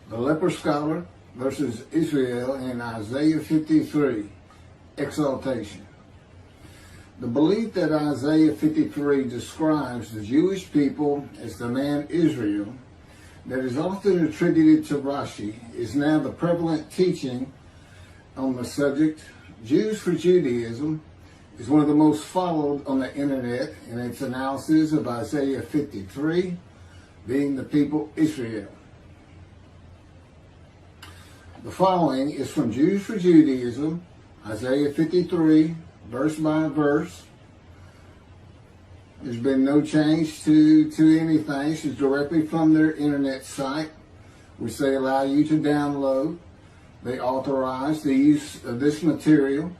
The leper scholar versus Israel in Isaiah 53, exaltation. The belief that Isaiah 53 describes the Jewish people as the man Israel, that is often attributed to Rashi, is now the prevalent teaching on the subject. Jews for Judaism is one of the most followed on the internet in its analysis of Isaiah 53, being the people Israel. The following is from Jews for Judaism, Isaiah 53, verse by verse. There's been no change to anything. This is directly from their internet site, which they allow you to download. They authorize the use of this material.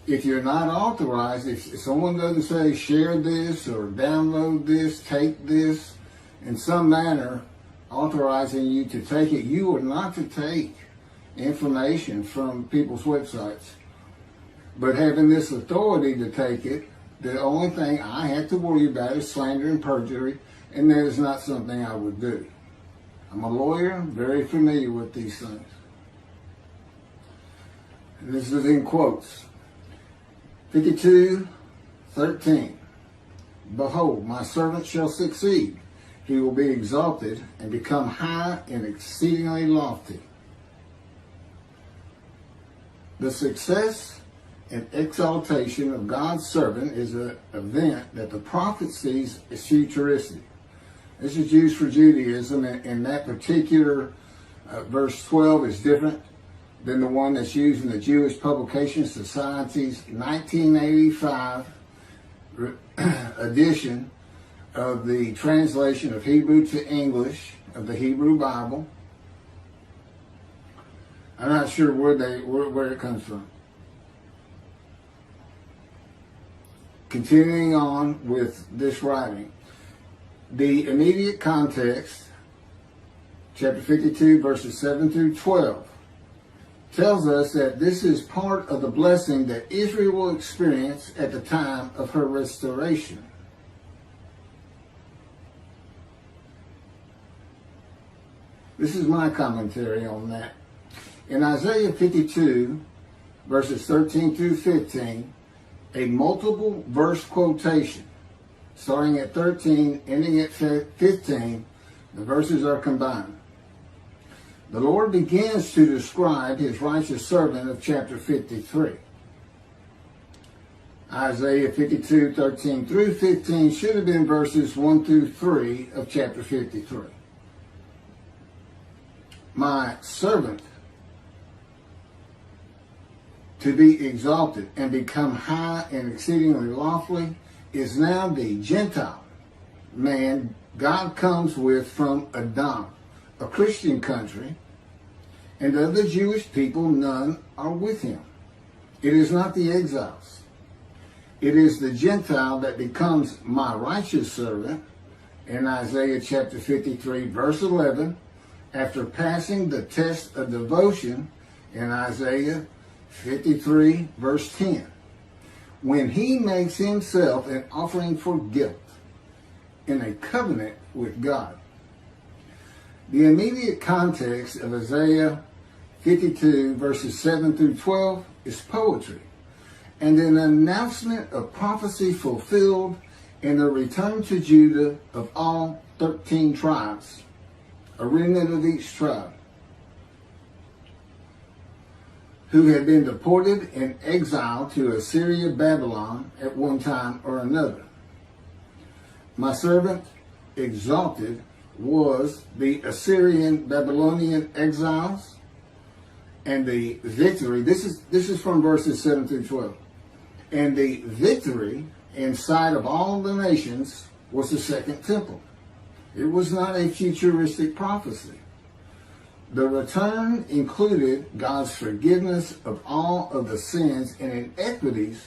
If you're not authorized, if someone doesn't say share this or download this, take this, in some manner authorizing you to take it, you are not to take information from people's websites. But having this authority to take it, the only thing I have to worry about is slander and perjury, and that is not something I would do. I'm a lawyer, very familiar with these things. And this is in quotes. 52:13. Behold, my servant shall succeed. He will be exalted and become high and exceedingly lofty. The success and exaltation of God's servant is an event that the prophet sees as futuristic. This is used for Judaism, and that particular verse 12 is different than the one that's used in the Jewish Publication Society's 1985 edition of the translation of Hebrew to English of the Hebrew Bible. I'm not sure where it comes from. Continuing on with this writing, the immediate context, chapter 52, verses 7 through 12, tells us that this is part of the blessing that Israel will experience at the time of her restoration. This is my commentary on that. In Isaiah 52, verses 13 through 15, a multiple verse quotation, starting at 13, ending at 15, the verses are combined. The Lord begins to describe his righteous servant of chapter 53. Isaiah 52, 13 through 15 should have been verses 1 through 3 of chapter 53. My servant, to be exalted and become high and exceedingly lofty, is now the Gentile man God comes with from Adam, a Christian country, and of the Jewish people none are with him. It is not the exiles. It is the Gentile that becomes my righteous servant in Isaiah chapter 53, verse 11, after passing the test of devotion in Isaiah 53, verse 10, when he makes himself an offering for guilt in a covenant with God. The immediate context of Isaiah 52, verses 7 through 12 is poetry and an announcement of prophecy fulfilled in the return to Judah of all 13 tribes, a remnant of each tribe, who had been deported in exile to Assyria, Babylon at one time or another. My servant, exalted, was the Assyrian, Babylonian exiles, and the victory, this is from verses 7 through 12, and the victory in sight of all the nations was the second temple. It was not a futuristic prophecy. The return included God's forgiveness of all of the sins and inequities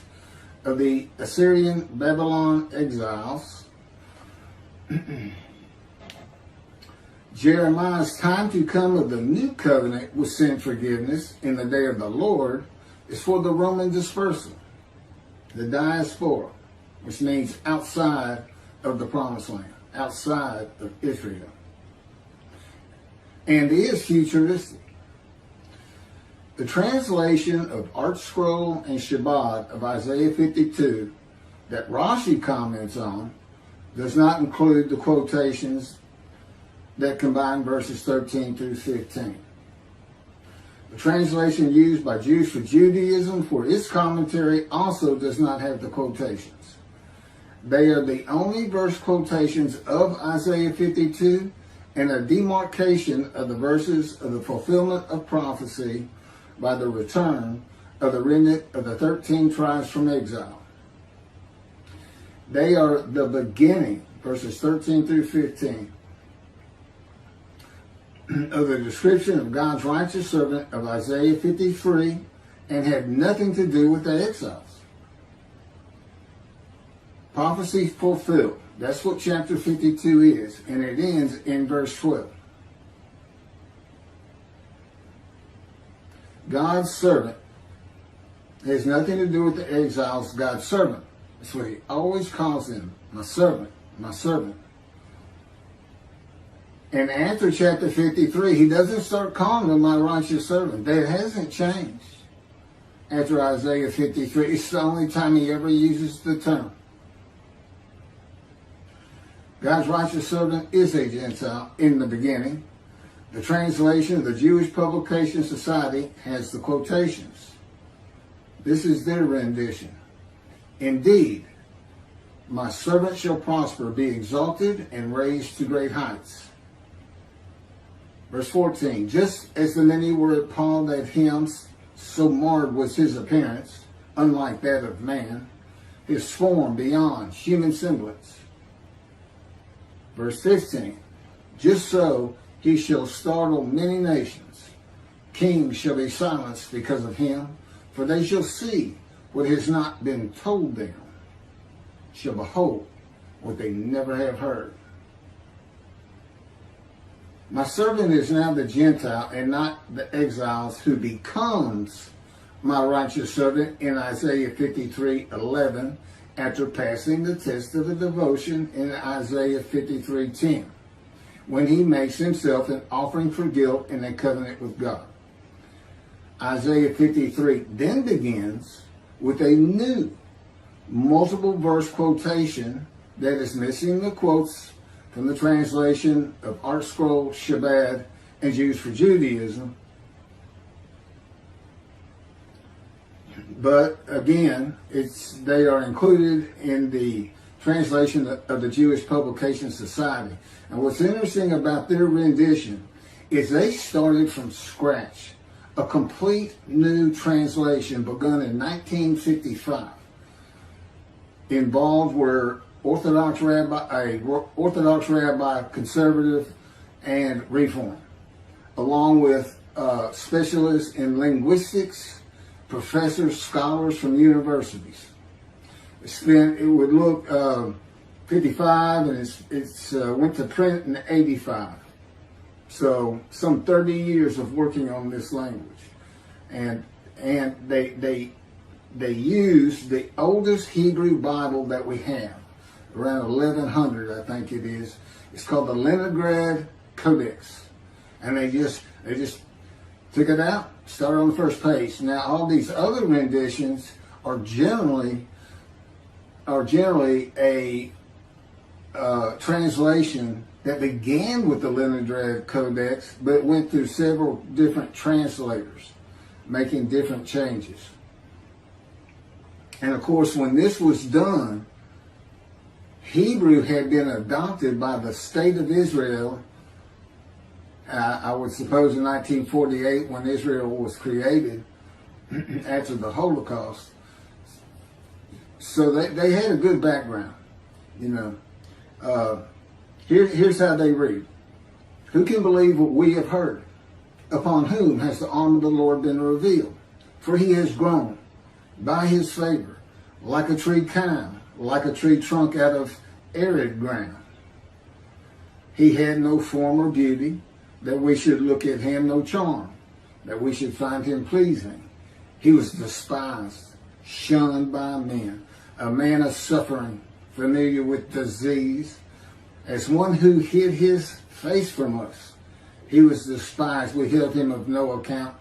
of the Assyrian Babylon exiles. Jeremiah's time to come of the new covenant with sin forgiveness in the day of the Lord is for the Roman dispersal, the diaspora, which means outside of the promised land, outside of Israel. and is futuristic. The translation of Art Scroll and Shabbat of Isaiah 52 that Rashi comments on does not include the quotations that combine verses 13 through 15. The translation used by Jews for Judaism for its commentary also does not have the quotations. They are the only verse quotations of Isaiah 52 and a demarcation of the verses of the fulfillment of prophecy by the return of the remnant of the 13 tribes from exile. They are the beginning, verses 13 through 15, of the description of God's righteous servant of Isaiah 53 and had nothing to do with the exiles. Prophecy fulfilled. That's what chapter 52 is, and it ends in verse 12. God's servant has nothing to do with the exiles. God's servant. That's what he always calls them. My servant, my servant. And after chapter 53, he doesn't start calling them my righteous servant. That hasn't changed. After Isaiah 53, it's the only time he ever uses the term. God's righteous servant is a Gentile in the beginning. The translation of the Jewish Publication Society has the quotations. This is their rendition. Indeed, my servant shall prosper, be exalted, and raised to great heights. Verse 14, just as the many were appalled at him, so marred was his appearance, unlike that of man, his form beyond human semblance. Verse 15, just so he shall startle many nations. Kings shall be silenced because of him, for they shall see what has not been told them, shall behold what they never have heard. My servant is now the Gentile and not the exiles who becomes my righteous servant in Isaiah 53:11 after passing the test of the devotion in Isaiah 53:10 when he makes himself an offering for guilt in a covenant with God. Isaiah 53 then begins with a new multiple verse quotation that is missing the quotes from the translation of Art Scroll, Shabbat, and Jews for Judaism. But again, they are included in the translation of the Jewish Publication Society. And what's interesting about their rendition is they started from scratch. A complete new translation begun in 1955. Involved were Orthodox rabbi, conservative, and reform, along with specialists in linguistics, professors, scholars from universities. It would look 55, and it's went to print in 85. So some 30 years of working on this language, and they use the oldest Hebrew Bible that we have, around 1100, I think it is. It's called the Leningrad Codex, and they just took it out, started on the first page. Now all these other renditions are generally a translation that began with the Leningrad Codex, but went through several different translators, making different changes. And of course, when this was done, Hebrew had been adopted by the state of Israel, I would suppose in 1948, when Israel was created after the Holocaust. So they had a good background, you know. Here's how they read. Who can believe what we have heard? Upon whom has the arm of the Lord been revealed? For he has grown by his favor, like a tree kind, like a tree trunk out of arid ground. He had no form or beauty, that we should look at him, no charm, that we should find him pleasing. He was despised, shunned by men, a man of suffering, familiar with disease, as one who hid his face from us. He was despised. We held him of no account.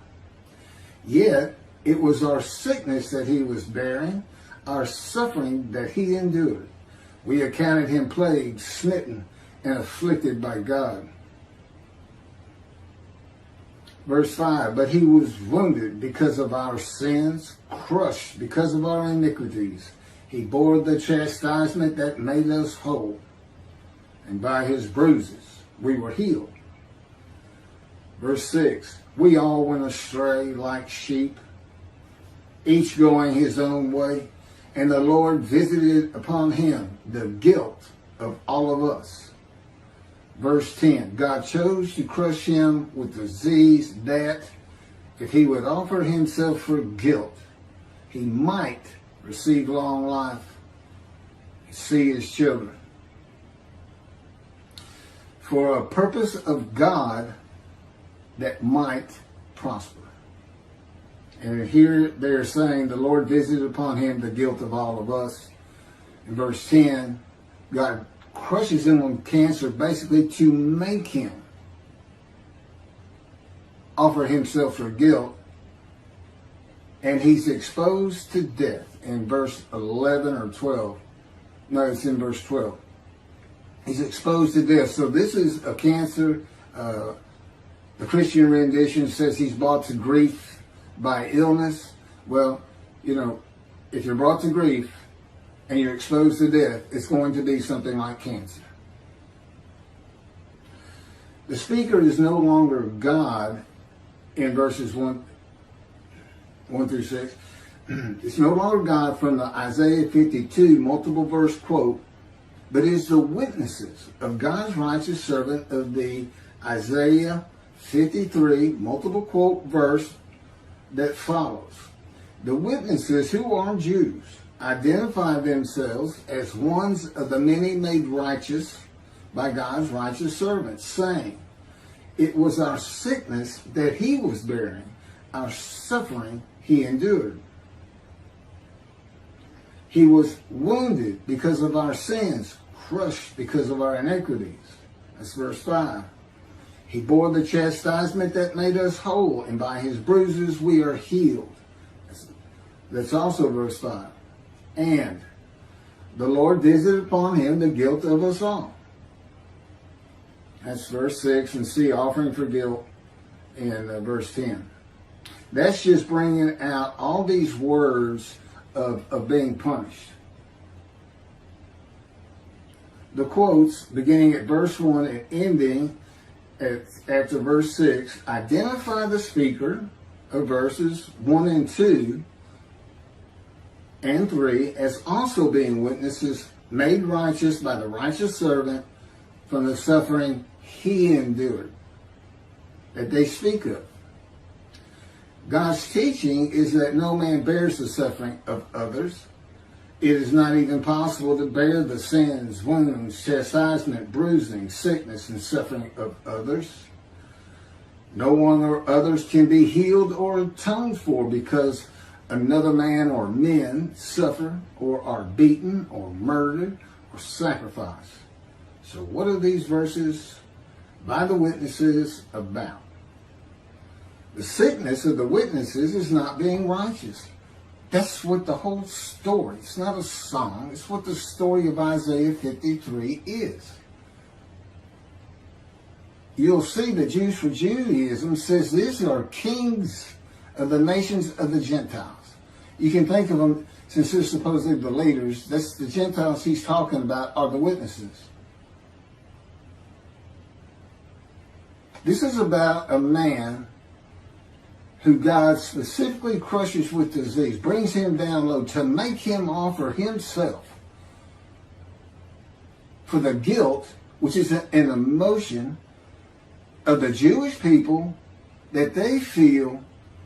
Yet it was our sickness that he was bearing, our suffering that he endured. We accounted him plagued, smitten, and afflicted by God. Verse 5, but he was wounded because of our sins, crushed because of our iniquities. He bore the chastisement that made us whole, and by his bruises we were healed. Verse 6, we all went astray like sheep, each going his own way, and the Lord visited upon him the guilt of all of us. Verse 10, God chose to crush him with disease that, if he would offer himself for guilt, he might receive long life and see his children. For a purpose of God that might prosper. And here they're saying the Lord visited upon him the guilt of all of us. In verse 10, God crushes him with cancer basically to make him offer himself for guilt. And he's exposed to death in verse 11 or 12. No, it's in verse 12. He's exposed to death. So this is a cancer. The Christian rendition says he's brought to grief by illness. Well, you know, if you're brought to grief and you're exposed to death, it's going to be something like cancer. The speaker is no longer God in verses 1 through 6. It's no longer God from the Isaiah 52 multiple verse quote, but is the witnesses of God's righteous servant of the Isaiah 53 multiple quote verse that follows. The witnesses, who are Jews, identify themselves as ones of the many made righteous by God's righteous servants, saying, it was our sickness that he was bearing, our suffering he endured. He was wounded because of our sins, crushed because of our iniquities. That's verse 5. He bore the chastisement that made us whole, and by his bruises we are healed. That's also verse 5. And the Lord visited upon him the guilt of us all. That's verse 6, and see offering for guilt in verse 10. That's just bringing out all these words of being punished. The quotes beginning at verse 1 and ending after verse 6 identify the speaker of verses 1 and 2 and 3 as also being witnesses made righteous by the righteous servant from the suffering he endured that they speak of. God's teaching is that no man bears the suffering of others. It is not even possible to bear the sins, wounds, chastisement, bruising, sickness, and suffering of others. No one or others can be healed or atoned for because another man or men suffer or are beaten or murdered or sacrificed. So what are these verses by the witnesses about? The sickness of the witnesses is not being righteous. That's what the whole story, it's not a song, it's what the story of Isaiah 53 is. You'll see that Jews for Judaism says these are kings of the nations of the Gentiles. You can think of them, since they're supposedly the leaders, that's the Gentiles he's talking about are the witnesses. This is about a man who God specifically crushes with disease, brings him down low to make him offer himself for the guilt, which is an emotion of the Jewish people that they feel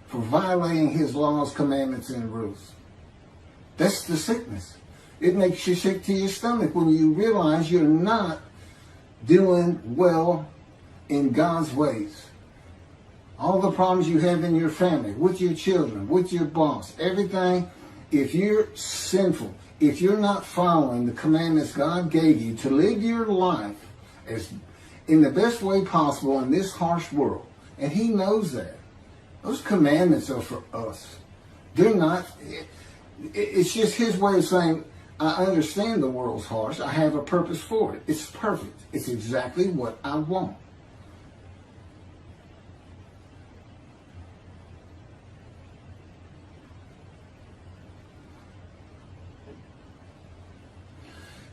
for violating his laws, commandments, and rules. That's the sickness. It makes you sick to your stomach when you realize you're not doing well in God's ways. All the problems you have in your family, with your children, with your boss, everything, if you're sinful, if you're not following the commandments God gave you to live your life as in the best way possible in this harsh world. And he knows that. Those commandments are for us. They're not, it's just his way of saying, I understand the world's harsh. I have a purpose for it. It's perfect. It's exactly what I want.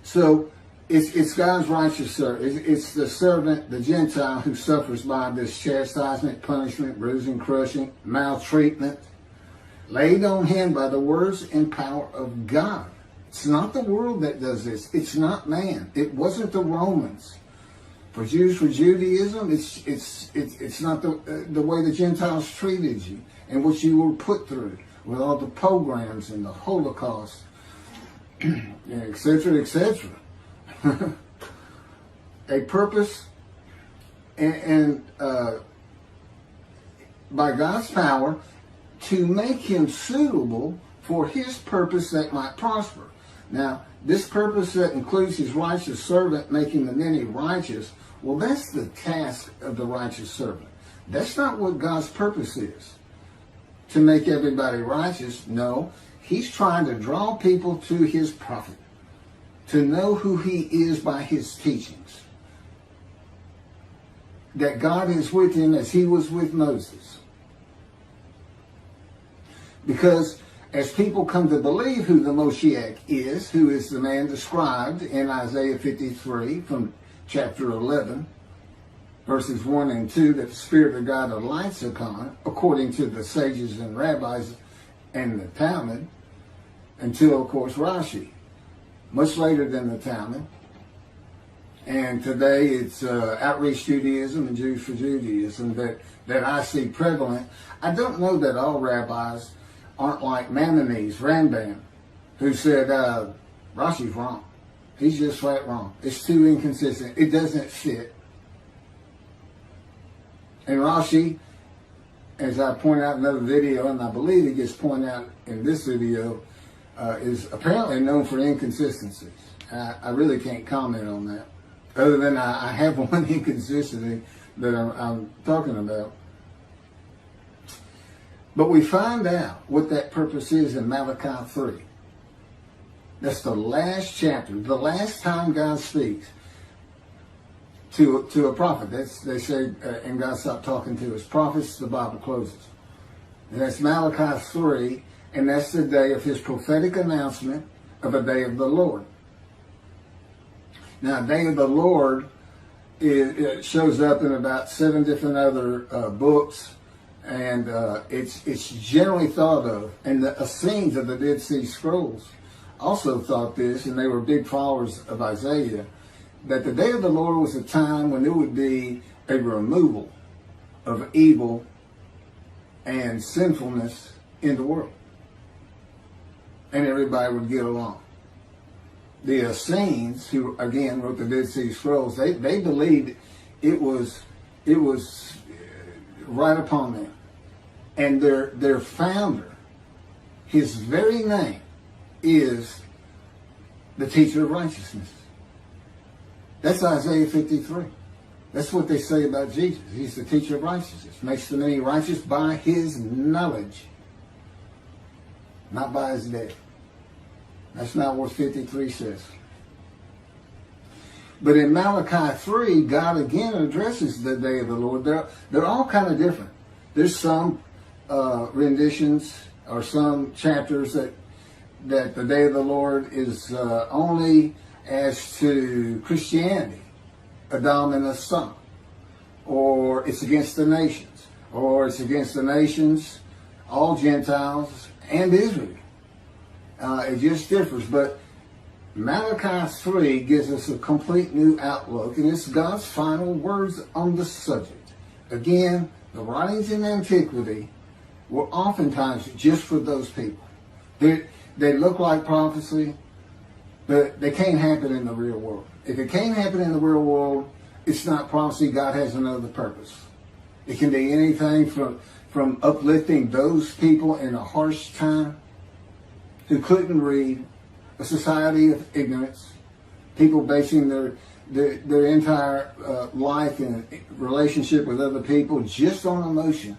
So it's God's righteous servant. It's the servant, the Gentile, who suffers by this chastisement, punishment, bruising, crushing, maltreatment, laid on him by the words and power of God. It's not the world that does this. It's not man. It wasn't the Romans. For Jews, for Judaism, it's not the way the Gentiles treated you and what you were put through with all the pogroms and the Holocaust, etc., etc. A purpose and by God's power to make him suitable for his purpose that might prosper. Now, this purpose that includes his righteous servant making the many righteous, well, that's the task of the righteous servant. That's not what God's purpose is, to make everybody righteous. No, he's trying to draw people to his prophet, to know who he is by his teachings. That God is with him as he was with Moses. Because as people come to believe who the Moshiach is, who is the man described in Isaiah 53 from chapter 11, verses 1 and 2, that the Spirit of God alights upon, according to the sages and rabbis and the Talmud, until, of course, Rashi, much later than the Talmud. And today it's outreach Judaism and Jews for Judaism that I see prevalent. I don't know that all rabbis aren't like Maimonides, Rambam, who said, Rashi's wrong. He's just flat wrong. It's too inconsistent. It doesn't fit. And Rashi, as I point out in another video, and I believe it gets pointed out in this video, is apparently known for inconsistencies. I really can't comment on that, other than I have one inconsistency that I'm talking about. But we find out what that purpose is in Malachi 3. That's the last chapter, the last time God speaks to a prophet. They say, and God stopped talking to his prophets, the Bible closes. And that's Malachi 3, and that's the day of his prophetic announcement of a day of the Lord. Now, day of the Lord, it shows up in about 7 different other books. And it's generally thought of, and the Essenes of the Dead Sea Scrolls also thought this, and they were big followers of Isaiah, that the day of the Lord was a time when there would be a removal of evil and sinfulness in the world. And everybody would get along. The Essenes, who again wrote the Dead Sea Scrolls, they believed it was right upon them. And their founder, his very name, is the teacher of righteousness. That's Isaiah 53. That's what they say about Jesus. He's the teacher of righteousness. Makes the many righteous by his knowledge, not by his death. That's not what 53 says. But in Malachi 3, God again addresses the day of the Lord. They're all kind of different. There's some renditions or some chapters that the day of the Lord is only as to Christianity, adament, or it's against the nations, or it's against the nations, all Gentiles, and Israel. It just differs, but Malachi 3 gives us a complete new outlook, and it's God's final words on the subject. Again, the writings in antiquity were oftentimes just for those people. They look like prophecy, but they can't happen in the real world. If it can't happen in the real world, it's not prophecy. God has another purpose. It can be anything from uplifting those people in a harsh time who couldn't read, a society of ignorance, people basing their entire life and relationship with other people just on emotion.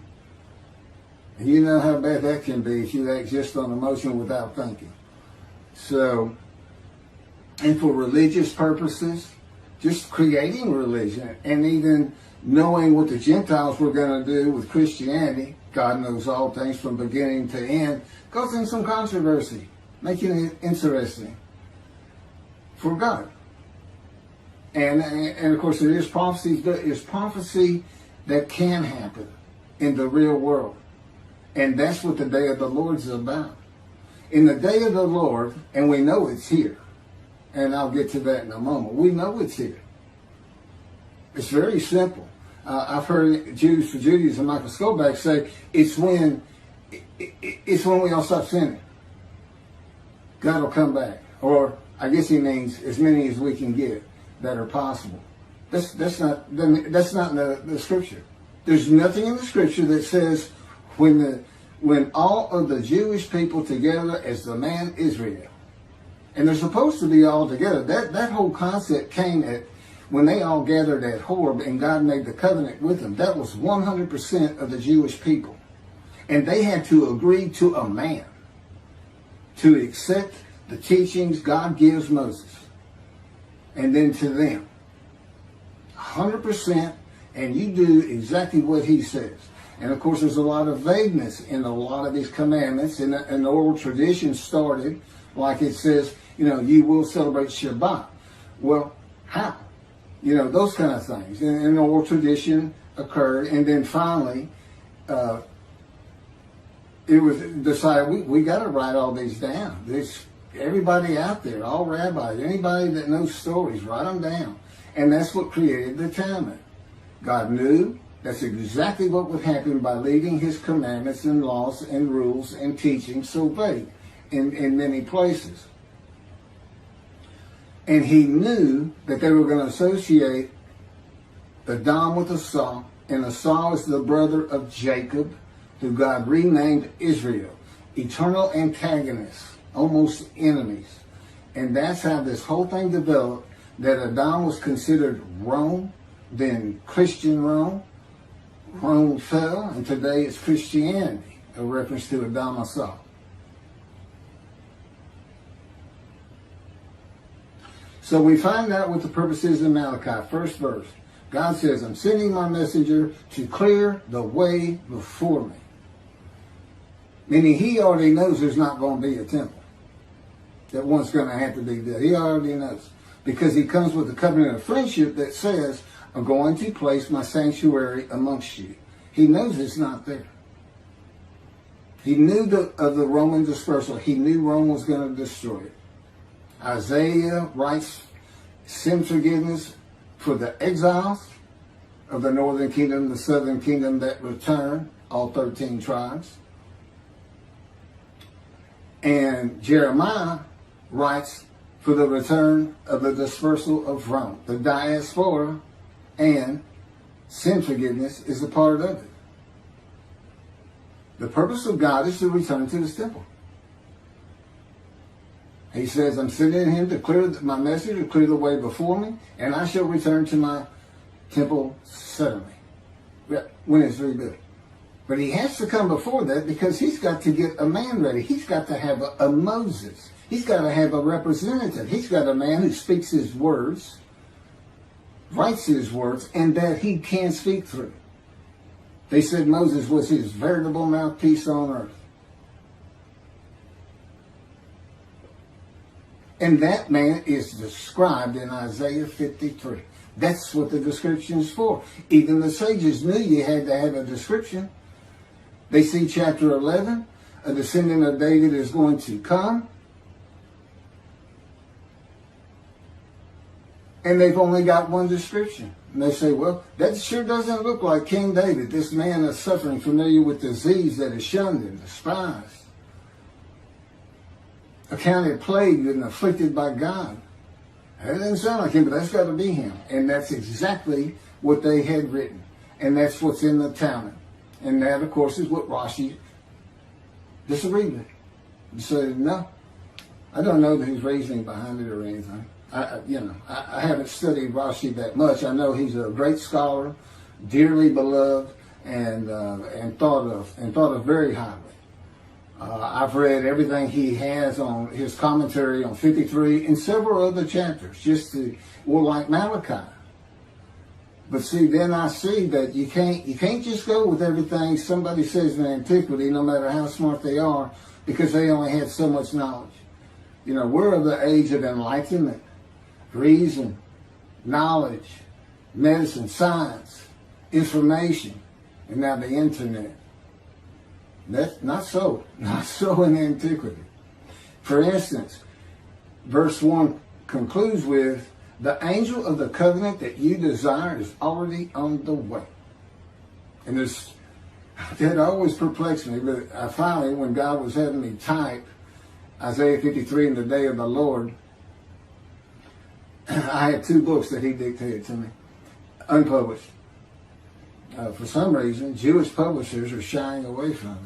And you know how bad that can be if you act just on emotion without thinking. So, and for religious purposes, just creating religion and even knowing what the Gentiles were going to do with Christianity, God knows all things from beginning to end, causing some controversy, making it interesting for God. And of course, there is prophecy. There is prophecy that can happen in the real world. And that's what the day of the Lord is about. In the day of the Lord, and we know it's here, and I'll get to that in a moment. We know it's here. It's very simple. I've heard Jews for Judaism, Michael Skolback, say it's when we all stop sinning. God will come back. Or I guess he means as many as we can get that are possible. That's not in the scripture. There's nothing in the scripture that says when all of the Jewish people together as the man Israel, and they're supposed to be all together. That whole concept came at when they all gathered at Horeb and God made the covenant with them. That was 100% of the Jewish people, and they had to agree to a man to accept the teachings God gives Moses, and then to them, 100%, and you do exactly what he says. And of course, there's a lot of vagueness in a lot of these commandments, and the oral tradition started, like it says, you will celebrate Shabbat. Well, how? Those kind of things. And the oral tradition occurred, and then finally, it was decided we got to write all these down. There's everybody out there, all rabbis, anybody that knows stories, write them down. And that's what created the Talmud. God knew that's exactly what would happen by leaving his commandments and laws and rules and teachings so vague in many places. And he knew that they were going to associate Adam with Esau, and Esau is the brother of Jacob, who God renamed Israel. Eternal antagonists, almost enemies. And that's how this whole thing developed, that Adam was considered Rome, then Christian Rome. Rome fell, and today it's Christianity, a reference to Adam Esau. So we find out what the purpose is in Malachi, first verse. God says, I'm sending my messenger to clear the way before me. Meaning he already knows there's not going to be a temple. That one's going to have to be built. He already knows. Because he comes with a covenant of friendship that says, I'm going to place my sanctuary amongst you. He knows it's not there. He knew of the Roman dispersal. He knew Rome was going to destroy it. Isaiah writes sin forgiveness for the exiles of the northern kingdom, the southern kingdom that return, all 13 tribes. And Jeremiah writes for the return of the dispersal of Rome. The diaspora and sin forgiveness is a part of it. The purpose of God is to return to his temple. He says, I'm sending him to clear my message, to clear the way before me, and I shall return to my temple suddenly, when it's rebuilt. But he has to come before that because he's got to get a man ready. He's got to have a Moses. He's got to have a representative. He's got a man who speaks his words, writes his words, and that he can speak through. They said Moses was his veritable mouthpiece on earth. And that man is described in Isaiah 53. That's what the description is for. Even the sages knew you had to have a description. They see chapter 11, a descendant of David is going to come. And they've only got one description. And they say, well, that sure doesn't look like King David, this man is suffering, familiar with disease that is shunned and despised. Accounted plagued and afflicted by God. That doesn't sound like him, but that's got to be him. And that's exactly what they had written. And that's what's in the Talmud. And that, of course, is what Rashi disagreed with. He said, no, I don't know that he's reasoning behind it or anything. I haven't studied Rashi that much. I know he's a great scholar, dearly beloved, and thought of very highly. I've read everything he has on his commentary on 53 and several other chapters, like Malachi. But see, then I see that you can't just go with everything somebody says in antiquity, no matter how smart they are, because they only had so much knowledge. We're of the age of enlightenment, reason, knowledge, medicine, science, information, and now the internet. That's not so in antiquity. For instance, verse 1 concludes with, the angel of the covenant that you desire is already on the way. And that always perplexed me, but I finally, when God was having me type Isaiah 53 in the day of the Lord, I had 2 books that he dictated to me, unpublished. For some reason, Jewish publishers are shying away from it.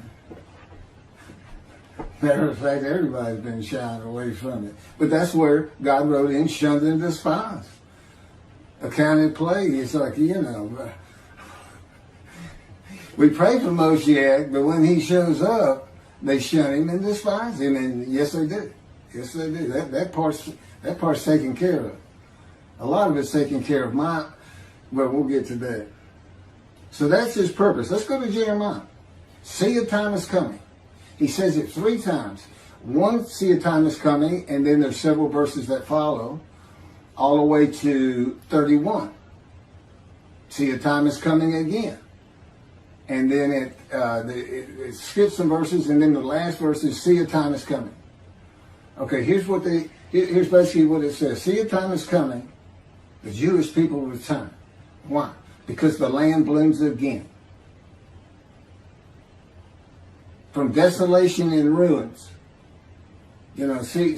Matter of fact, everybody's been shying away from it. But that's where God wrote in, shunned and despised. Accounted plague. It's like, we pray for Moshiach, but when he shows up, they shun him and despise him. And yes, they do. Yes, they do. That part's taken care of. A lot of it's taken care of. But we'll get to that. So that's his purpose. Let's go to Jeremiah. See, a time is coming. He says it 3 times. One, see, a time is coming, and then there's several verses that follow, all the way to 31. See, a time is coming again. And then it skips some verses, and then the last verse is, see, a time is coming. Okay, here's basically what it says. See, a time is coming. The Jewish people return. Why? Because the land blooms again. From desolation and ruins. See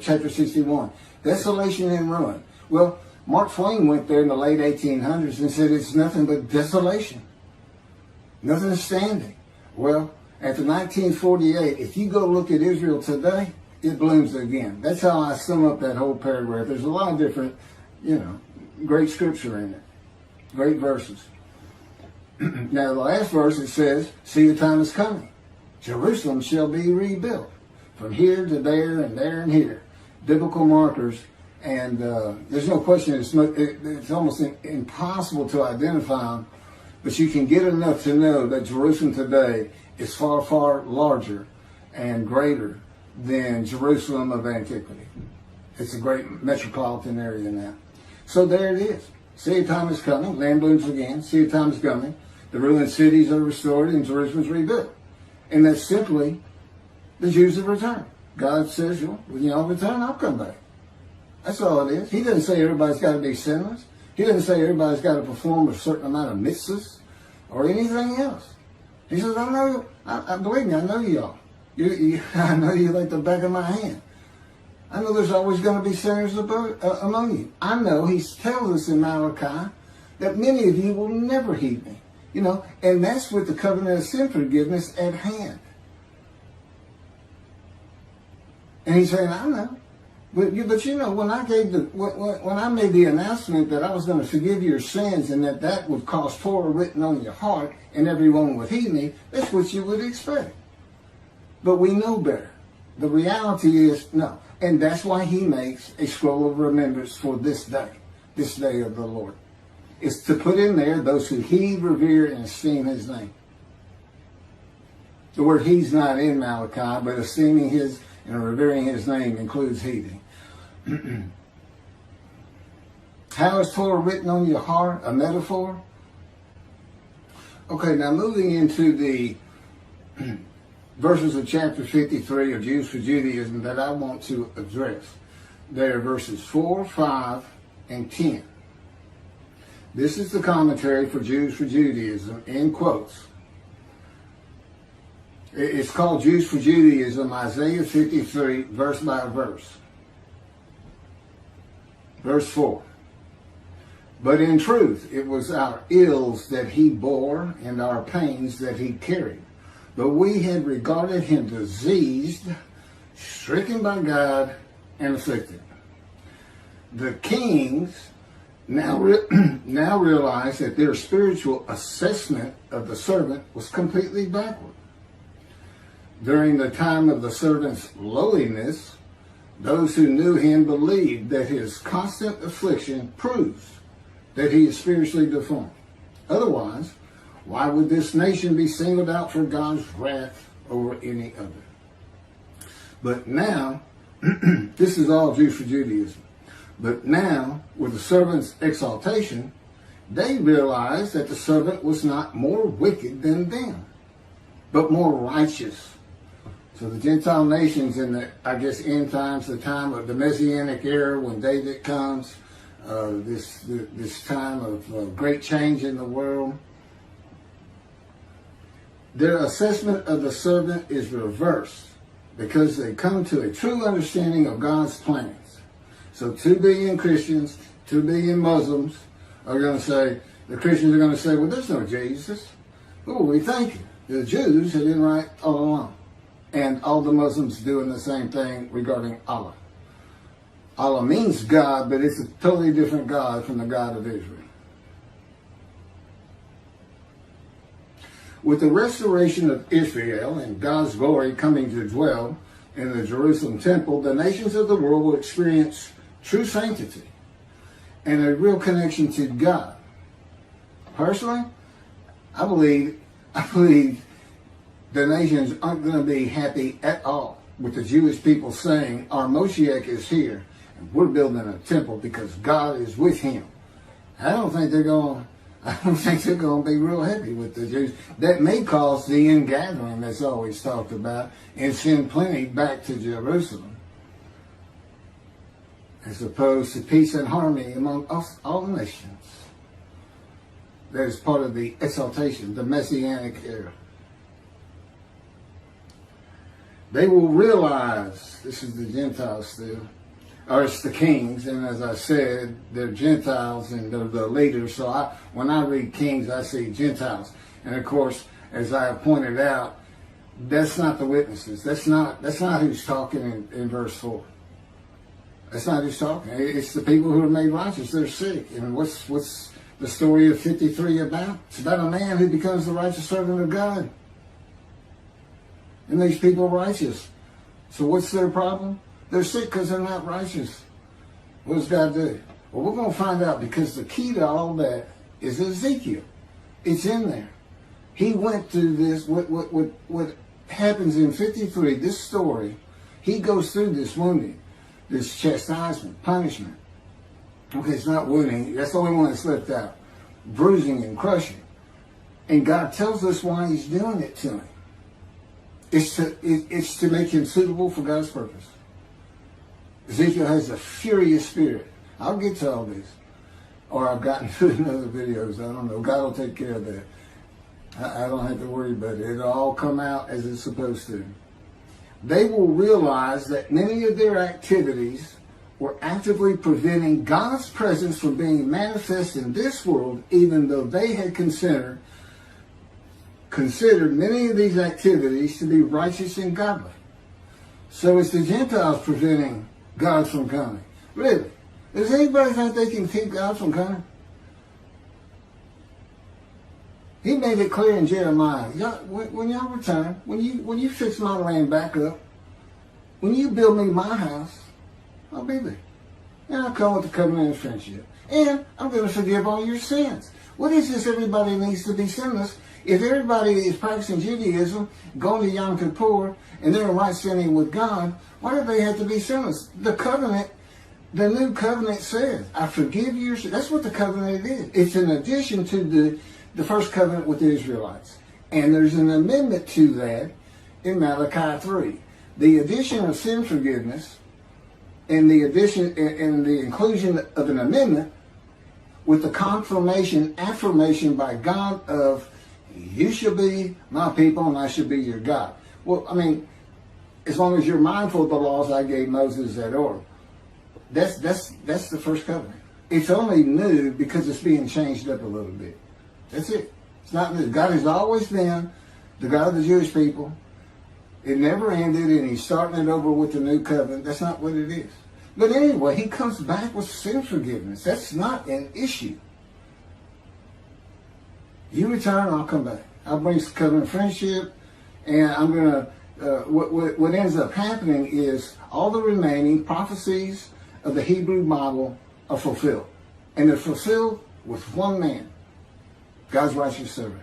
chapter 61. Desolation and ruin. Well, Mark Twain went there in the late 1800s and said it's nothing but desolation. Nothing standing. Well, after 1948, if you go look at Israel today, it blooms again. That's how I sum up that whole paragraph. There's a lot of different, great scripture in it. Great verses. Now, the last verse, it says, see, the time is coming. Jerusalem shall be rebuilt. From here to there and there and here. Biblical markers. And there's no question it's almost impossible to identify them. But you can get enough to know that Jerusalem today is far, far larger and greater than Jerusalem of antiquity. It's a great metropolitan area now. So there it is. See, a time is coming. Land blooms again. See, a time is coming. The ruined cities are restored and Jerusalem is rebuilt. And that's simply the Jews have returned. God says, when y'all return, I'll come back. That's all it is. He doesn't say everybody's got to be sinless. He doesn't say everybody's got to perform a certain amount of mitzvahs or anything else. He says, I know, believe me, I know y'all. I know you like the back of my hand. I know there's always going to be sinners among you. I know he tells us in Malachi that many of you will never heed me. And that's with the covenant of sin forgiveness at hand. And he's saying, I know. But when I made the announcement that I was going to forgive your sins and that would cause Torah written on your heart and everyone would heed me, that's what you would expect. But we know better. The reality is no. And that's why he makes a scroll of remembrance for this day of the Lord. It's to put in there those who heed, revere, and esteem his name. The word he's not in Malachi, but esteeming his and revering his name includes heeding. How is Torah written on your heart? A metaphor? Okay, now moving into the verses of chapter 53 of Jews for Judaism that I want to address. They are verses 4, 5, and 10. This is the commentary for Jews for Judaism, in quotes. It's called Jews for Judaism, Isaiah 53, verse by verse. Verse 4. But in truth, it was our ills that he bore and our pains that he carried. But we had regarded him diseased, stricken by God, and afflicted. The kings now realize that their spiritual assessment of the servant was completely backward. During the time of the servant's lowliness, those who knew him believed that his constant affliction proves that he is spiritually deformed. Otherwise, why would this nation be singled out for God's wrath over any other? But now, this is all Jews for Judaism. But now, with the servant's exaltation, they realized that the servant was not more wicked than them, but more righteous. So the Gentile nations in the, end times, the time of the Messianic era when David comes, this time of great change in the world, their assessment of the servant is reversed because they come to a true understanding of God's plans. So 2 billion Christians, 2 billion Muslims are going to say, the Christians are going to say, well, there's no Jesus. What were we thinking? The Jews had been right all along. And all the Muslims doing the same thing regarding Allah. Allah means God, but it's a totally different God from the God of Israel. With the restoration of Israel and God's glory coming to dwell in the Jerusalem temple, the nations of the world will experience true sanctity and a real connection to God. Personally, I believe the nations aren't going to be happy at all with the Jewish people saying, our Moshiach is here and we're building a temple because God is with him. I don't think they're going to be real happy with the Jews. That may cause the ingathering that's always talked about and send plenty back to Jerusalem, as opposed to peace and harmony among all nations. That is part of the exaltation, the Messianic era. They will realize, this is the Gentiles still, or it's the kings, and as I said, they're Gentiles and they're the leaders. So when I read kings, I see Gentiles. And of course, as I have pointed out, that's not the witnesses. That's not who's talking in verse 4. That's not who's talking. It's the people who are made righteous. They're sick. And what's the story of 53 about? It's about a man who becomes the righteous servant of God. And these people are righteous. So what's their problem? They're sick because they're not righteous. What does God do? Well, we're going to find out, because the key to all that is Ezekiel. It's in there. He went through this. What happens in 53, this story, he goes through this wounding, this chastisement, punishment. Okay, it's not wounding. That's the only one that's left out. Bruising and crushing. And God tells us why he's doing it to him. It's to make him suitable for God's purpose. Ezekiel has a furious spirit. I'll get to all this. Or I've gotten to it in other videos. I don't know. God will take care of that. I don't have to worry about it. It'll all come out as it's supposed to. They will realize that many of their activities were actively preventing God's presence from being manifest in this world, even though they had considered many of these activities to be righteous and godly. So it's the Gentiles preventing God from coming. Really? Does anybody think they can keep God from coming? He made it clear in Jeremiah. When y'all return, when you fix my land back up, when you build me my house, I'll be there. And I'll come with the covenant of friendship. And I'm going to forgive all your sins. What is this everybody needs to be sinless? If everybody is practicing Judaism, going to Yom Kippur, and they're in right standing with God, why do they have to be sinless? The covenant, the new covenant says, I forgive your sins. That's what the covenant is. It's an addition to the first covenant with the Israelites. And there's an amendment to that in Malachi 3. The addition of sin forgiveness and the addition and the inclusion of an amendment with the affirmation by God of, you shall be my people and I shall be your God. Well, I mean, as long as you're mindful of the laws I gave Moses at order. That's the first covenant. It's only new because it's being changed up a little bit. That's it. It's not new. God has always been the God of the Jewish people. It never ended, and he's starting it over with the new covenant. That's not what it is. But anyway, he comes back with sin forgiveness. That's not an issue. You return, I'll come back. I'll bring covenant friendship, and I'm going to, what ends up happening is all the remaining prophecies of the Hebrew Bible are fulfilled. And they're fulfilled with one man, God's righteous servant.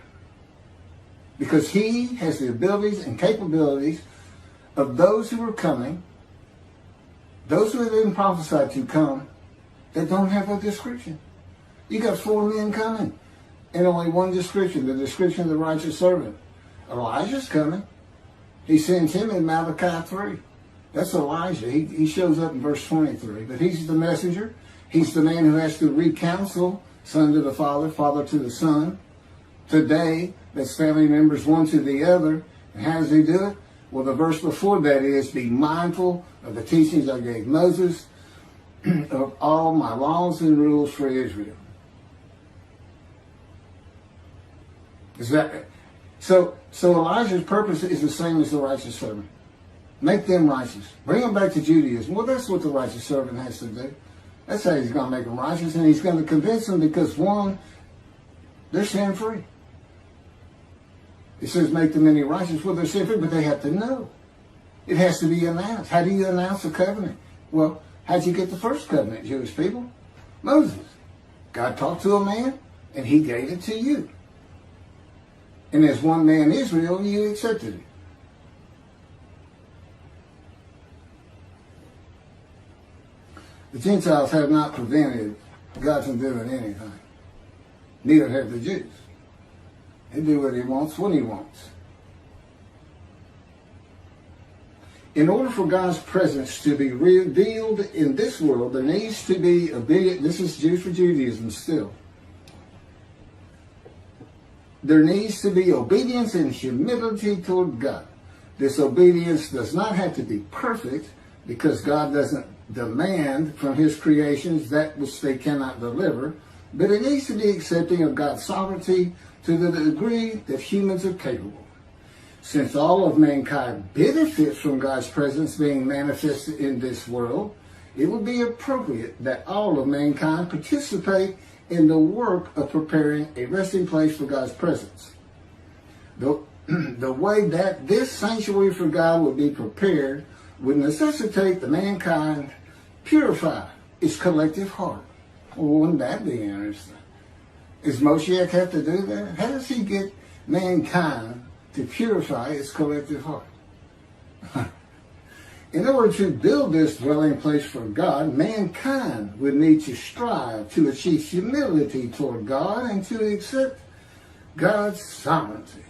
Because he has the abilities and capabilities of those who are coming, those who have been prophesied to come, that don't have a description. You got 4 men coming, and only one description, the description of the righteous servant. Elijah's coming. He sends him in Malachi 3. That's Elijah. He shows up in verse 23. But he's the messenger. He's the man who has to recounsel, son to the father, father to the son. Today, that's family members one to the other. And how does he do it? Well, the verse before that is, be mindful of the teachings I gave Moses, of all my laws and rules for Israel. Is that so Elijah's purpose is the same as the righteous servant. Make them righteous. Bring them back to Judaism. Well, that's what the righteous servant has to do. That's how he's going to make them righteous, and he's going to convince them because, one, they're sin-free. It says make them any righteous. Well, they're sin-free, but they have to know. It has to be announced. How do you announce a covenant? Well, how'd you get the first covenant, Jewish people? Moses. God talked to a man, and he gave it to you. And as one man Israel, you accepted it. The Gentiles have not prevented God from doing anything. Neither have the Jews. They do what he wants when he wants. In order for God's presence to be revealed in this world, there needs to be obedience. This is Jews for Judaism still. There needs to be obedience and humility toward God. This obedience does not have to be perfect, because God doesn't demand from his creations that which they cannot deliver, but it needs to be accepting of God's sovereignty to the degree that humans are capable. Since all of mankind benefits from God's presence being manifested in this world, it would be appropriate that all of mankind participate in the work of preparing a resting place for God's presence. The way that this sanctuary for God would be prepared would necessitate the mankind purify its collective heart. Well, wouldn't that be interesting? Does Moshiach have to do that? How does he get mankind to purify its collective heart? In order to build this dwelling place for God, mankind would need to strive to achieve humility toward God and to accept God's sovereignty.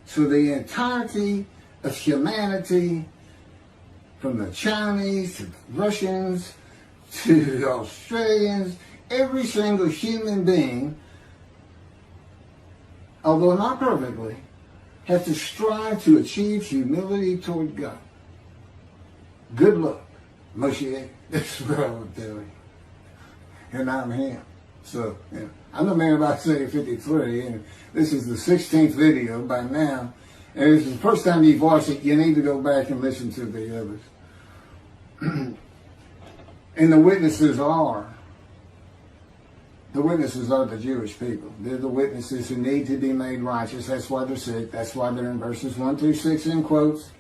So the entirety of humanity, from the Chinese to the Russians to the Australians, every single human being, although not perfectly, have to strive to achieve humility toward God. Good luck, Moshiach. That's what I would tell you. And I'm him. So, yeah. I'm the man about to say 53, and this is the 16th video by now. And if it's the first time you've watched it, you need to go back and listen to the others. And the witnesses are the Jewish people. They're the witnesses who need to be made righteous. That's why they're sick. That's why they're in verses 1 through 6 in quotes.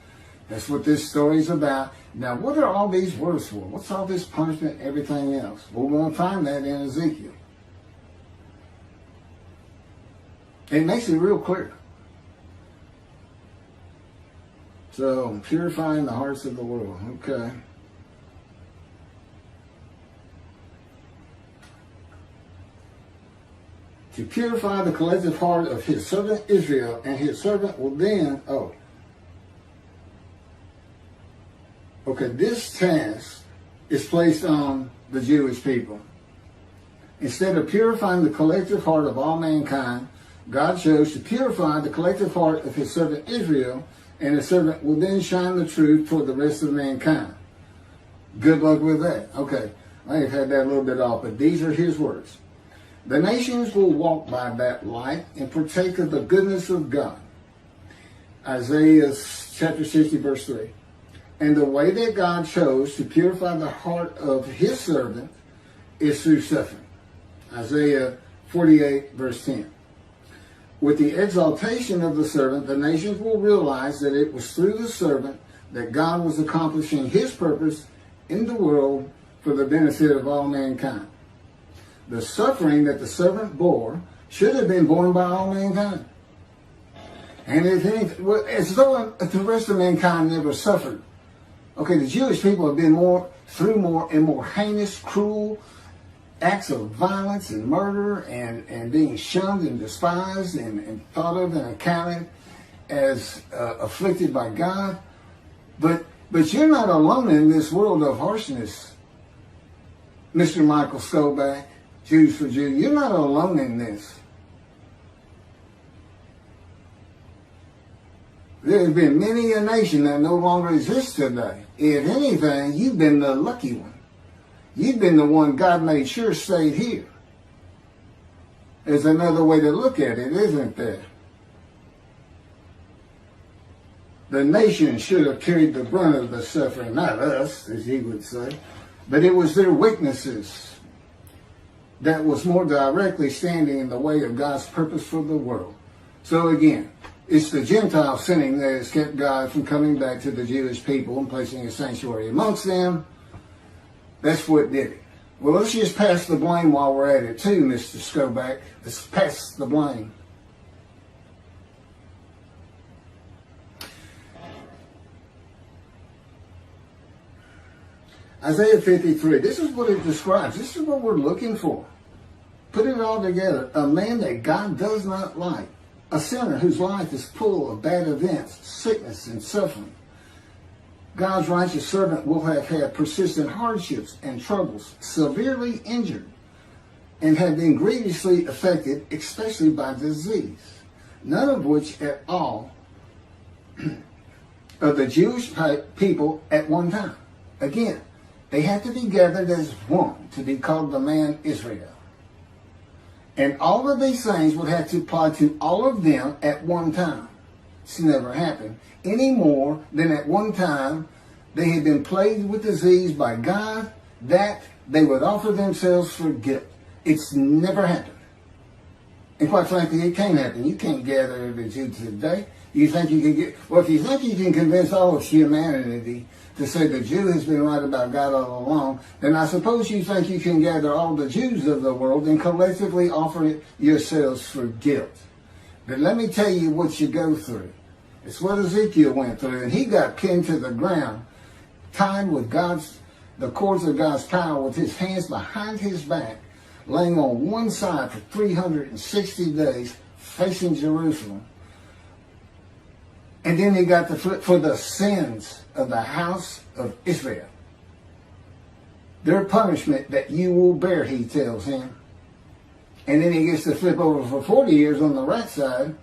That's what this story is about. Now, what are all these words for? What's all this punishment and everything else? Well, we're going to find that in Ezekiel. It makes it real clear. So, purifying the hearts of the world. Okay. To purify the collective heart of his servant Israel, and his servant will then, this task is placed on the Jewish people. Instead of purifying the collective heart of all mankind, God chose to purify the collective heart of his servant Israel, and his servant will then shine the truth toward the rest of mankind. Good luck with that. Okay, I have had that a little bit off, but these are his words. The nations will walk by that light and partake of the goodness of God. Isaiah chapter 60, verse 3. And the way that God chose to purify the heart of his servant is through suffering. Isaiah 48, verse 10. With the exaltation of the servant, the nations will realize that it was through the servant that God was accomplishing his purpose in the world for the benefit of all mankind. The suffering that the servant bore should have been borne by all mankind. And if anything, as though the rest of mankind never suffered. Okay, the Jewish people have been through more and more heinous, cruel acts of violence and murder and being shunned and despised and thought of and accounted as afflicted by God. But you're not alone in this world of harshness, Mr. Michael Skoback, Jews for Jews. You're not alone in this. There's been many a nation that no longer exists today. If anything, you've been the lucky one. You've been the one God made sure stayed here. There's another way to look at it, isn't there? The nation should have carried the brunt of the suffering, not us, as he would say, but it was their weaknesses that was more directly standing in the way of God's purpose for the world. So again, it's the Gentile sinning that has kept God from coming back to the Jewish people and placing a sanctuary amongst them. That's what did it. Well, let's just pass the blame while we're at it too, Mr. Skoback. Let's pass the blame. Isaiah 53, this is what it describes. This is what we're looking for. Put it all together. A man that God does not like. A sinner whose life is full of bad events, sickness, and suffering. God's righteous servant will have had persistent hardships and troubles, severely injured, and have been grievously affected, especially by disease, none of which at all of the Jewish people at one time. Again, they had to be gathered as one to be called the man Israel. And all of these things would have to apply to all of them at one time. It's never happened. Any more than at one time they had been plagued with disease by God that they would offer themselves for guilt. It's never happened. And quite frankly, it can't happen. You can't gather every Jew today. You think you can if you think you can convince all of humanity to say the Jew has been right about God all along, then I suppose you think you can gather all the Jews of the world and collectively offer yourselves for guilt. But let me tell you what you go through. It's what Ezekiel went through, and he got pinned to the ground, tied with the cords of God's power with his hands behind his back, laying on one side for 360 days, facing Jerusalem. And then he got the flip for the sins of the house of Israel. Their punishment that you will bear, he tells him. And then he gets to flip over for 40 years on the right side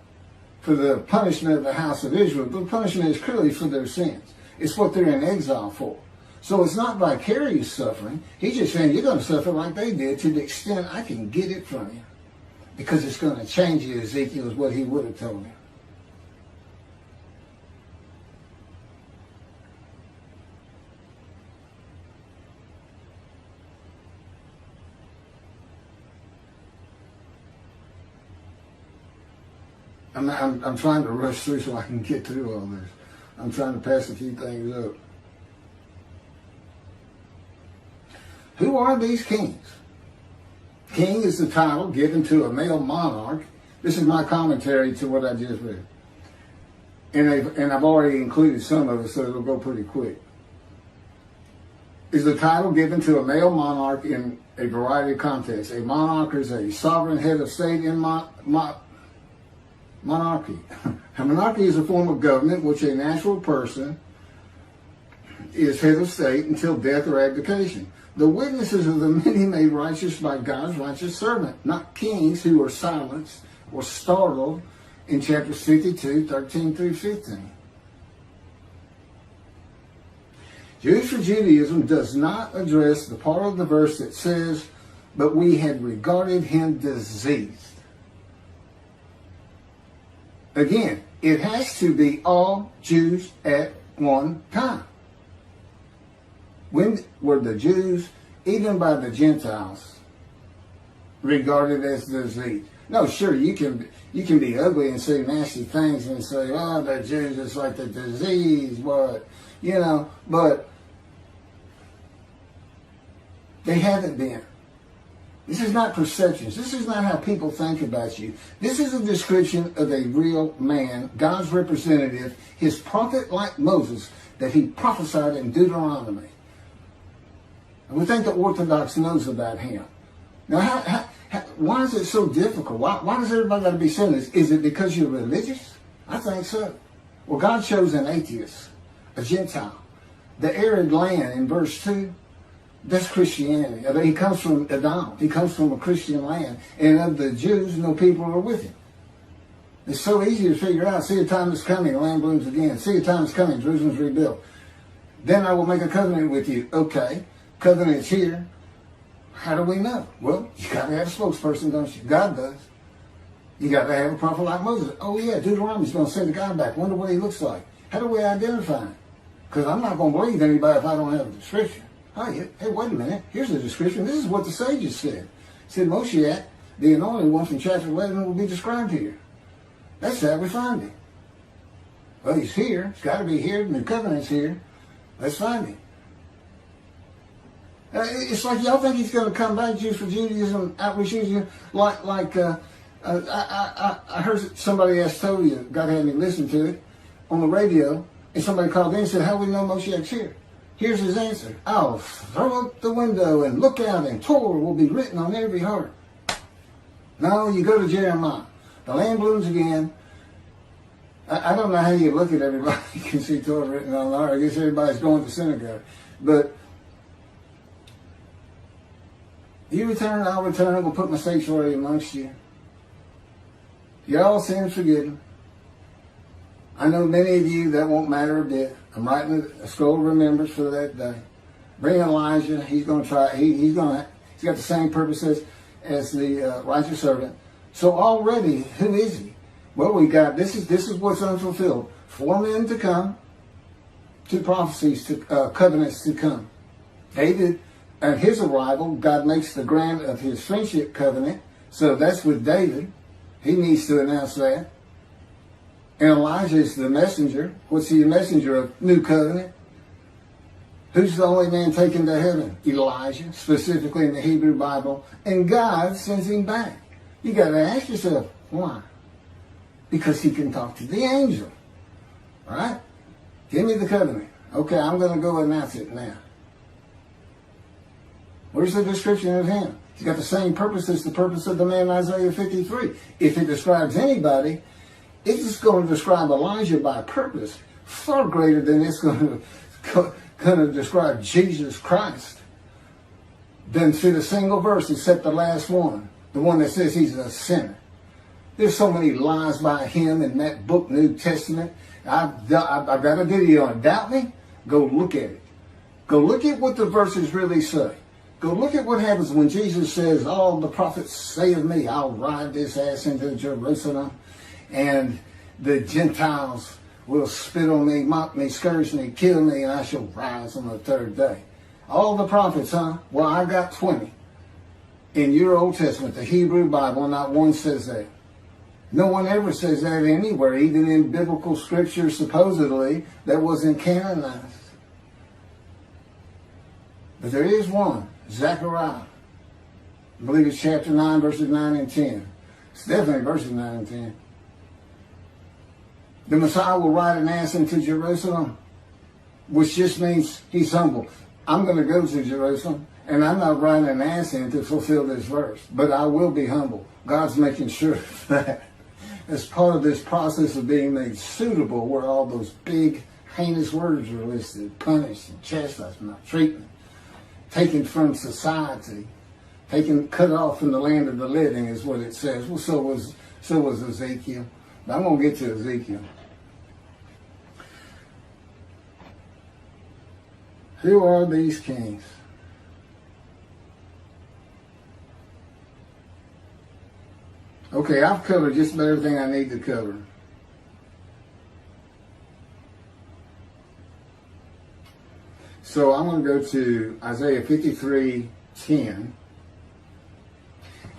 for the punishment of the house of Israel. The punishment is clearly for their sins. It's what they're in exile for. So it's not vicarious suffering. He's just saying you're going to suffer like they did to the extent I can get it from you. Because it's going to change you, Ezekiel, is what he would have told him. I'm trying to rush through so I can get through all this. I'm trying to pass a few things up. Who are these kings? King is the title given to a male monarch. This is my commentary to what I just read. And I've already included some of it, so it'll go pretty quick. Is the title given to a male monarch in a variety of contexts. A monarch is a sovereign head of state in monarchy. A monarchy is a form of government which a natural person is head of state until death or abdication. The witnesses of the many made righteous by God's righteous servant, not kings who are silenced or startled in chapters 52, 13 through 15. Jews for Judaism does not address the part of the verse that says, but we had regarded him diseased. Again, it has to be all Jews at one time. When were the Jews, even by the Gentiles, regarded as disease? No, sure, you can be ugly and say nasty things and say, oh, the Jews is like the disease, but they haven't been. This is not perceptions. This is not how people think about you. This is a description of a real man, God's representative, his prophet like Moses, that he prophesied in Deuteronomy. And we think the Orthodox knows about him. Now, why is it so difficult? Why does everybody got to be sinless? Is it because you're religious? I think so. Well, God chose an atheist, a Gentile. The arid land in verse 2, that's Christianity. He comes from Edom. He comes from a Christian land. And of the Jews, no people are with him. It's so easy to figure out. See, a time is coming, the land blooms again. See, a time is coming, Jerusalem's rebuilt. Then I will make a covenant with you. Okay, covenant's here. How do we know? Well, you got to have a spokesperson, don't you? God does. You got to have a prophet like Moses. Oh, yeah, Deuteronomy's going to send a guy back. Wonder what he looks like. How do we identify him? Because I'm not going to believe anybody if I don't have a description. Hey, wait a minute. Here's the description. This is what the sages said. It said Moshiach, the anointed one from chapter 11, will be described here. That's how we find him. Well, he's here. He's got to be here. The new covenant's here. Let's find him. It's like y'all think he's going to come back, Jews for Judaism, outreach Judaism, I heard somebody asked Toby, God had me listen to it, on the radio, and somebody called in and said, how do we know Moshiach's here? Here's his answer. I'll throw up the window and look out, and Torah will be written on every heart. No, you go to Jeremiah. The land blooms again. I don't know how you look at everybody. You can see Torah written on the heart. I guess everybody's going to synagogue. But you return, I'll return. I will put my sanctuary amongst you. You're all sins forgiven. I know many of you, that won't matter a bit. I'm writing a scroll of remembrance for that day. Bring Elijah. He's going to try. He's got the same purposes as the righteous servant. So already, who is he? Well, we got this is what's unfulfilled. 4 men to come, 2 prophecies to covenants to come. David, at his arrival, God makes the grant of his friendship covenant. So that's with David. He needs to announce that. And Elijah is the messenger. What's he a messenger of? New covenant. Who's the only man taken to heaven? Elijah, specifically in the Hebrew Bible. And God sends him back. You got to ask yourself, why? Because he can talk to the angel. All right? Give me the covenant. Okay, I'm going to go announce it now. Where's the description of him? He's got the same purpose as the purpose of the man in Isaiah 53. If it describes anybody, it's going to describe Elijah by purpose far greater than it's going to describe Jesus Christ. Doesn't fit a single verse except the last one, the one that says he's a sinner. There's so many lies by him in that book, New Testament. I've got a video on it. Doubt me? Go look at it. Go look at what the verses really say. Go look at what happens when Jesus says, all the prophets say of me, I'll ride this ass into Jerusalem, and the Gentiles will spit on me, mock me, scourge me, kill me, and I shall rise on the 3rd day. All the prophets, huh? Well, I got 20. In your Old Testament, the Hebrew Bible, not one says that. No one ever says that anywhere, even in biblical scripture, supposedly, that wasn't canonized. But there is one, Zechariah. I believe it's chapter 9, verses 9 and 10. It's definitely verses 9 and 10. The Messiah will ride an ass into Jerusalem, which just means he's humble. I'm going to go to Jerusalem, and I'm not riding an ass in to fulfill this verse, but I will be humble. God's making sure of that. As part of this process of being made suitable, where all those big, heinous words are listed, punished and chastised, maltreatment, taken from society, cut off from the land of the living is what it says. Well, so was Ezekiel. But I'm going to get to Ezekiel. Who are these kings? Okay, I've covered just about everything I need to cover. So I'm going to go to Isaiah 53:10.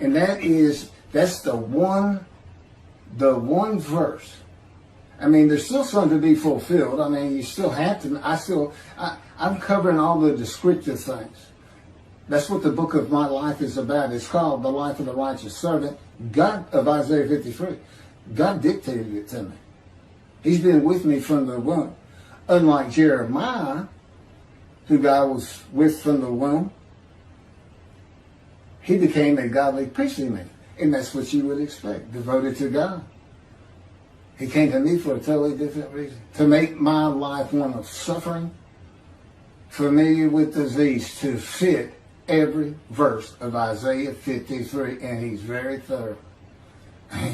And that's the one verse. I mean, there's still something to be fulfilled. I mean, you still have to, I'm covering all the descriptive things. That's what the book of my life is about. It's called The Life of the Righteous Servant. God, of Isaiah 53. God dictated it to me. He's been with me from the womb. Unlike Jeremiah, who God was with from the womb, he became a godly priestly man. And that's what you would expect, devoted to God. He came to me for a totally different reason. To make my life one of suffering, familiar with disease, to fit every verse of Isaiah 53. And he's very thorough.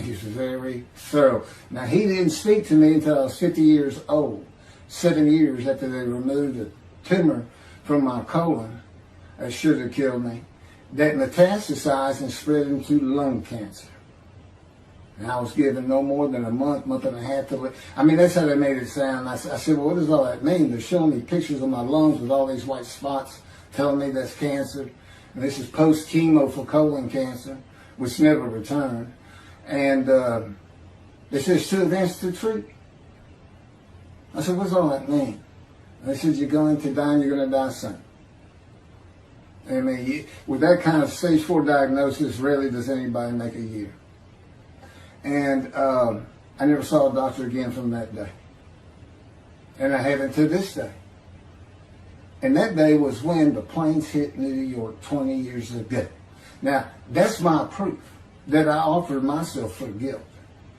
He's very thorough. Now, he didn't speak to me until I was 50 years old, 7 years after they removed a tumor from my colon that should have killed me, that metastasized and spread into lung cancer. And I was given no more than a month and a half to live. I mean, that's how they made it sound. I said, well, what does all that mean? They're showing me pictures of my lungs with all these white spots, telling me that's cancer. And this is post-chemo for colon cancer, which never returned. And they said, it's too advanced to treat. I said, what's all that mean? And they said, you're going to die and you're going to die soon. I mean, with that kind of stage 4 diagnosis, rarely does anybody make a year. And I never saw a doctor again from that day. And I haven't to this day. And that day was when the planes hit New York 20 years ago. Now, that's my proof that I offered myself for guilt.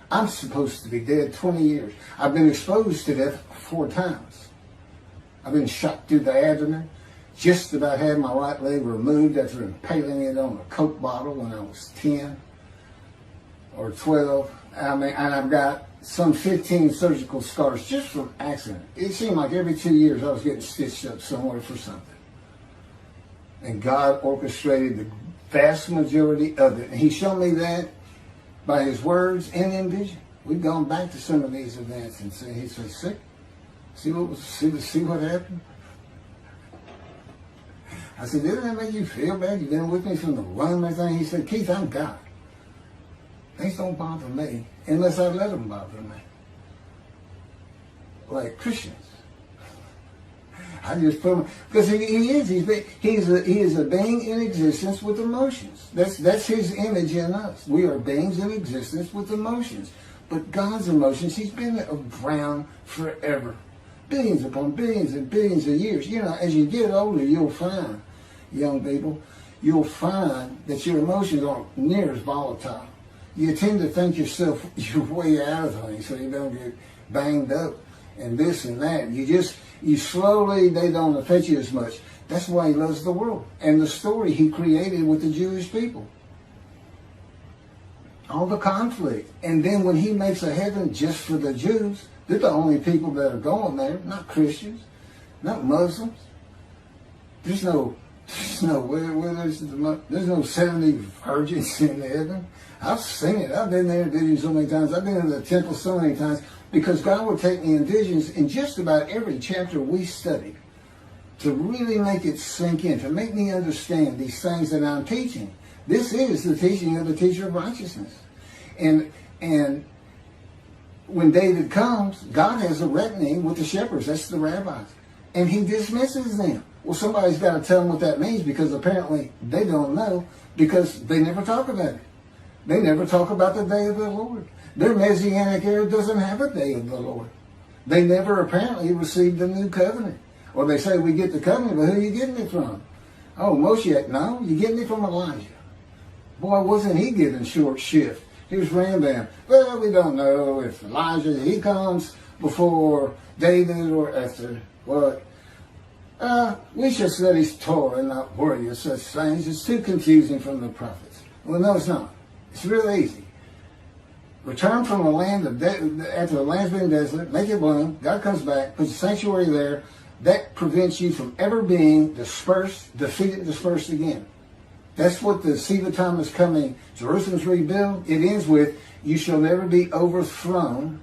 I'm supposed to be dead 20 years. I've been exposed to death 4 times. I've been shot through the abdomen. Just about had my right leg removed after impaling it on a Coke bottle when I was 10 or 12. I mean, and I've got some 15 surgical scars just from accident. It seemed like every 2 years I was getting stitched up somewhere for something. And God orchestrated the vast majority of it. And he showed me that by his words and in vision. We've gone back to some of these events and he said, see what happened? I said, didn't that make you feel bad? You've been with me from the womb and everything? He said, Keith, I'm God. Things don't bother me unless I let them bother me. Like Christians. I just put him, because he is a being in existence with emotions. That's his image in us. We are beings in existence with emotions. But God's emotions, he's been around forever. Billions upon billions and billions of years. You know, as you get older, you'll find, young people, you'll find that your emotions aren't near as volatile. You tend to think yourself your way out of things so you don't get banged up and this and that. You slowly, they don't affect you as much. That's why he loves the world and the story he created with the Jewish people. All the conflict. And then when he makes a heaven just for the Jews, they're the only people that are going there, not Christians, not Muslims. There's no 70 virgins in heaven. I've seen it. I've been there in visions so many times. I've been in the temple so many times because God will take me in visions in just about every chapter we study to really make it sink in, to make me understand these things that I'm teaching. This is the teaching of the teacher of righteousness. And when David comes, God has a reckoning with the shepherds. That's the rabbis. And he dismisses them. Well, somebody's got to tell them what that means because apparently they don't know because they never talk about it. They never talk about the day of the Lord. Their Messianic era doesn't have a day of the Lord. They never apparently received the new covenant. Or they say we get the covenant, but who are you getting it from? Oh, Moshe. No, you're getting it from Elijah. Boy, wasn't he given short shift. Here's Rambam. Well, we don't know if Elijah, he comes before David or after what. We should study Torah and not worry of such things. It's too confusing from the prophets. Well, no, it's not. It's real easy. Return from the land after the land's been desolate, make it bloom. God comes back, puts a sanctuary there. That prevents you from ever being dispersed, defeated, dispersed again. That's what the seed of time is coming. Jerusalem's rebuilt. It ends with, you shall never be overthrown.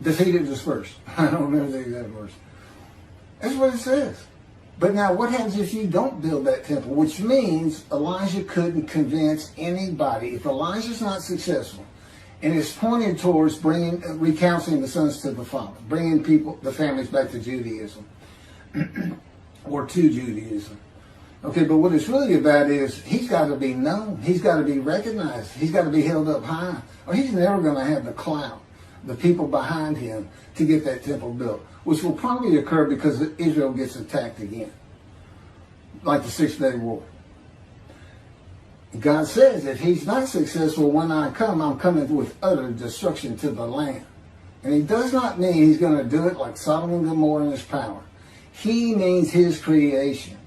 defeated, dispersed. I don't remember the exact verse. That's what it says. But now what happens if you don't build that temple? Which means Elijah couldn't convince anybody. If Elijah's not successful, and it's pointed towards recounseling the sons to the father, bringing the families back to Judaism, or to Judaism. Okay, but what it's really about is he's got to be known. He's got to be recognized. He's got to be held up high. Or he's never going to have the clout, the people behind him to get that temple built, which will probably occur because Israel gets attacked again, like the 6-day war. God says if he's not successful when I come, I'm coming with utter destruction to the land. And he does not mean he's going to do it like Sodom and Gomorrah in his power. He means his creation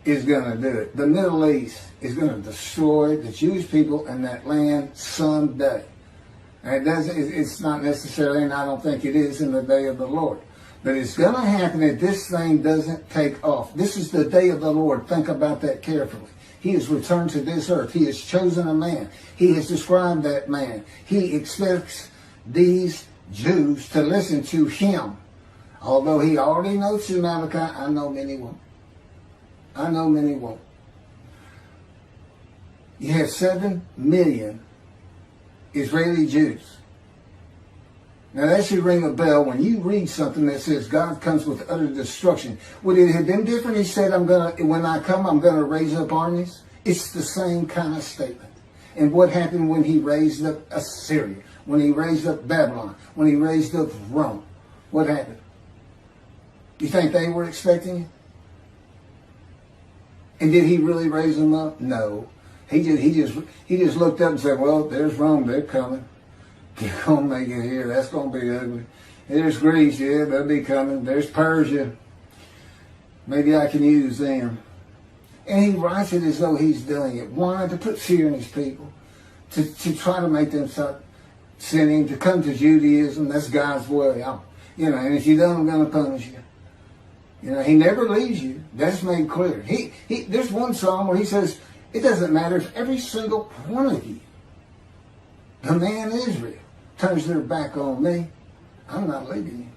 is going to do it. The Middle East is going to destroy the Jewish people and that land someday. And it's not necessarily, and I don't think it is, in the day of the Lord. But it's going to happen if this thing doesn't take off. This is the day of the Lord. Think about that carefully. He has returned to this earth. He has chosen a man. He has described that man. He expects these Jews to listen to him. Although he already knows through Malachi, I know many won't. I know many won't. You have 7 million Israeli Jews. Now that should ring a bell when you read something that says God comes with utter destruction. Would it have been different? He said, when I come, I'm going to raise up armies. It's the same kind of statement. And what happened when he raised up Assyria? When he raised up Babylon? When he raised up Rome? What happened? You think they were expecting it? And did he really raise them up? No. He just looked up and said, well, there's Rome, they're coming. They're going to make it here. That's going to be ugly. There's Greece, yeah, they'll be coming. There's Persia. Maybe I can use them. And he writes it as though he's doing it. Why? To put fear in his people. To try to make them stop sinning, to come to Judaism. That's God's way. And if you don't, I'm going to punish you. He never leaves you. That's made clear. There's one psalm where he says, it doesn't matter if every single one of you, the man Israel, turns their back on me, I'm not leaving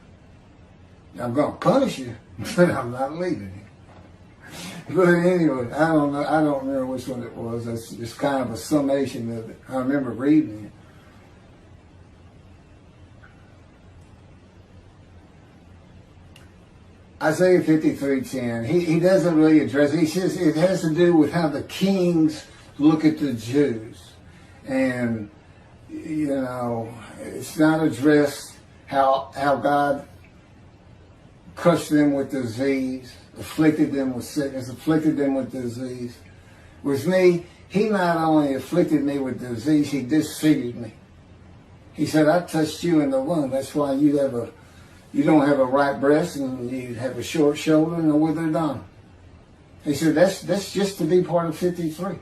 you. I'm going to punish you, but I'm not leaving you. But anyway, I don't know. I don't remember which one it was. That's just kind of a summation of it. I remember reading it. Isaiah 53:10. He doesn't really address it. He says it has to do with how the kings look at the Jews. And, it's not addressed how God crushed them with disease, afflicted them with sickness, afflicted them with disease. With me, he not only afflicted me with disease, he disfigured me. He said, I touched you in the womb. That's why you don't have a right breast and you have a short shoulder and a withered arm. He said, that's just to be part of 53.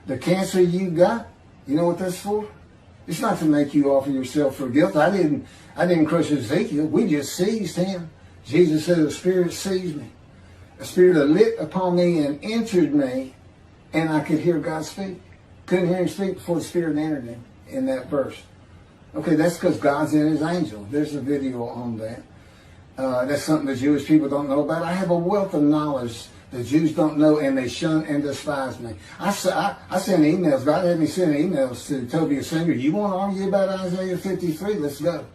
The cancer you got, you know what that's for? It's not to make you offer yourself for guilt. I didn't crush Ezekiel. We just seized him. Jesus said, the Spirit seized me. A spirit that lit upon me and entered me, and I could hear God speak. Couldn't hear him speak before the Spirit entered him in that verse. Okay, that's because God's in his angel. There's a video on that. That's something the Jewish people don't know about. I have a wealth of knowledge the Jews don't know, and they shun and despise me. I send emails. God had me send emails to Toby Singer. You want to argue about Isaiah 53? Let's go.